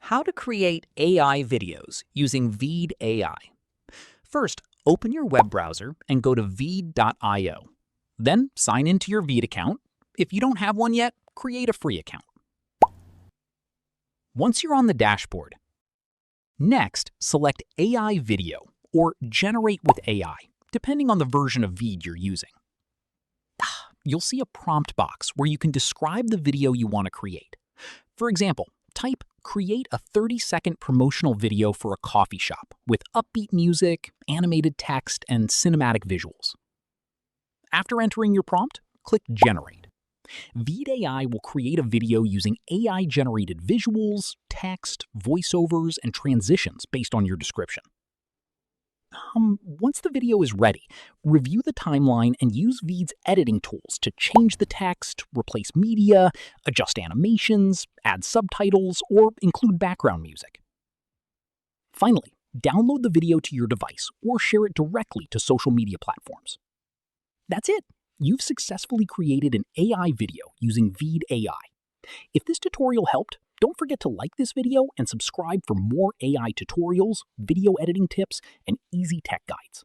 How to create AI videos using Veed AI. First, open your web browser and go to veed.io. Then sign into your Veed account. If you don't have one yet, create a free account. Once you're on the dashboard, next select AI Video or Generate with AI, depending on the version of Veed you're using. You'll see a prompt box where you can describe the video you want to create. For example, type "Create a 30-second promotional video for a coffee shop with upbeat music, animated text, and cinematic visuals." After entering your prompt, click Generate. Veed AI will create a video using AI-generated visuals, text, voiceovers, and transitions based on your description. Once the video is ready, review the timeline and use Veed's editing tools to change the text, replace media, adjust animations, add subtitles, or include background music. Finally, download the video to your device or share it directly to social media platforms. That's it! You've successfully created an AI video using Veed AI. If this tutorial helped, don't forget to like this video and subscribe for more AI tutorials, video editing tips, and easy tech guides.